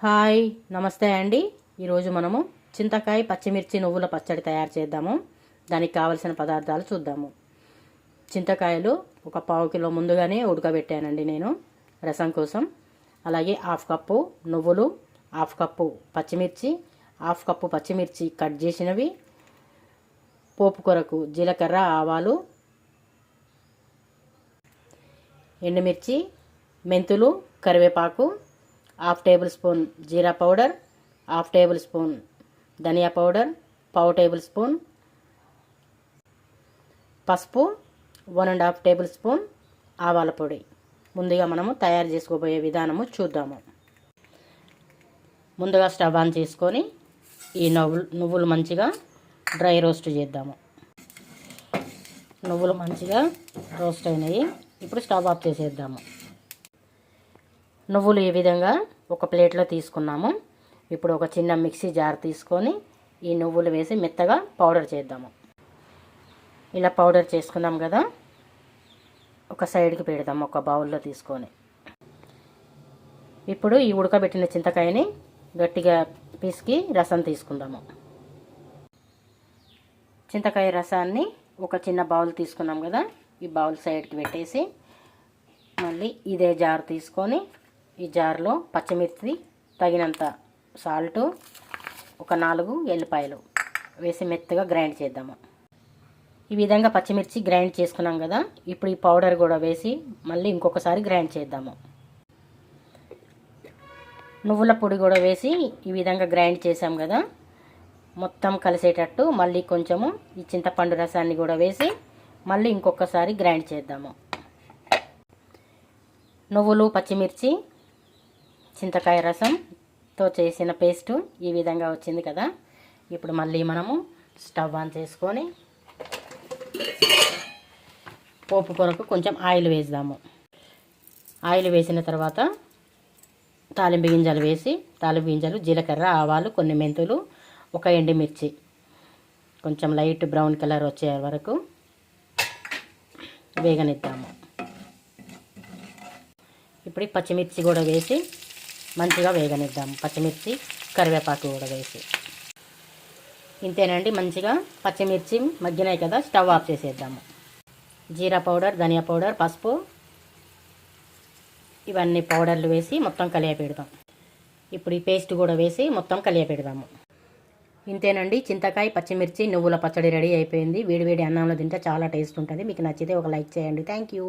Hi నమస్తే అండి. ఈరోజు మనము చింతకాయ పచ్చిమిర్చి నువ్వుల పచ్చడి తయారు చేద్దాము. దానికి కావలసిన పదార్థాలు చూద్దాము. చింతకాయలు ఒక పావు కిలో ముందుగానే ఉడకబెట్టానండి నేను రసం కోసం. అలాగే హాఫ్ కప్పు నువ్వులు, హాఫ్ కప్పు పచ్చిమిర్చి, హాఫ్ కప్పు పచ్చిమిర్చి కట్ చేసినవి, పోపు కొరకు జీలకర్ర, ఆవాలు, ఎండుమిర్చి, మెంతులు, కరివేపాకు, హాఫ్ టేబుల్ స్పూన్ జీరా పౌడర్, హాఫ్ టేబుల్ స్పూన్ ధనియా పౌడర్, పావు టేబుల్ స్పూన్ పసుపు, 1.5 టేబుల్ స్పూన్ ఆవాల పొడి. ముందుగా మనము తయారు చేసుకోబోయే విధానము చూద్దాము. ముందుగా స్టవ్ ఆన్ చేసుకొని ఈ నువ్వులు మంచిగా డ్రై రోస్ట్ చేద్దాము. నువ్వులు మంచిగా రోస్ట్ అయినాయి. ఇప్పుడు స్టవ్ ఆఫ్ చేసేద్దాము. నువ్వులు ఈ విధంగా ఒక ప్లేట్లో తీసుకున్నాము. ఇప్పుడు ఒక చిన్న మిక్సీ జార్ తీసుకొని ఈ నువ్వులు వేసి మెత్తగా పౌడర్ చేద్దాము. ఇలా పౌడర్ చేసుకున్నాం కదా, ఒక సైడ్కి పెడదాము ఒక బౌల్లో తీసుకొని. ఇప్పుడు ఈ ఉడకబెట్టిన చింతకాయని గట్టిగా పిసికి రసం తీసుకుందాము. చింతకాయ రసాన్ని ఒక చిన్న బౌల్ తీసుకున్నాం కదా, ఈ బౌల్ సైడ్కి పెట్టేసి మళ్ళీ ఇదే జార్ తీసుకొని ఈ జార్లో పచ్చిమిర్చి, తగినంత సాల్టు, ఒక 4 ఎల్లిపాయలు వేసి మెత్తగా గ్రైండ్ చేద్దాము. ఈ విధంగా పచ్చిమిర్చి గ్రైండ్ చేసుకున్నాం కదా, ఇప్పుడు ఈ పౌడర్ కూడా వేసి మళ్ళీ ఇంకొకసారి గ్రైండ్ చేద్దాము. నువ్వుల పొడి కూడా వేసి ఈ విధంగా గ్రైండ్ చేసాం కదా, మొత్తం కలిసేటట్టు మళ్ళీ కొంచెము ఈ చింతపండు రసాన్ని కూడా వేసి మళ్ళీ ఇంకొకసారి గ్రైండ్ చేద్దాము. నువ్వులు, పచ్చిమిర్చి, చింతకాయ రసంతో చేసిన పేస్టు ఈ విధంగా వచ్చింది కదా. ఇప్పుడు మళ్ళీ మనము స్టవ్ ఆన్ చేసుకొని పోపు కొరకు కొంచెం ఆయిల్ వేద్దాము. ఆయిల్ వేసిన తర్వాత తాలింపు గింజలు వేసి, తాలింపు గింజలు, జీలకర్ర, ఆవాలు, కొన్ని మెంతులు, ఒక ఎండుమిర్చి కొంచెం లైట్ బ్రౌన్ కలర్ వచ్చే వరకు వేగనిద్దాము. ఇప్పుడు పచ్చిమిర్చి కూడా వేసి మంచిగా వేగనిద్దాము. పచ్చిమిర్చి, కరివేపాకు కూడా వేసి. ఇంతేనండి, మంచిగా పచ్చిమిర్చి మగ్గినాయి కదా, స్టవ్ ఆఫ్ చేసేద్దాము. జీరా పౌడర్, ధనియా పౌడర్, పసుపు ఇవన్నీ పౌడర్లు వేసి మొత్తం కలియపెడదాం. ఇప్పుడు ఈ పేస్ట్ కూడా వేసి మొత్తం కలియపెడదాము. ఇంతేనండి, చింతకాయ పచ్చిమిర్చి నువ్వుల పచ్చడి రెడీ అయిపోయింది. వేడివేడి అన్నంలో తింటే చాలా టేస్ట్ ఉంటుంది. మీకు నచ్చితే ఒక లైక్ చేయండి. Thank you.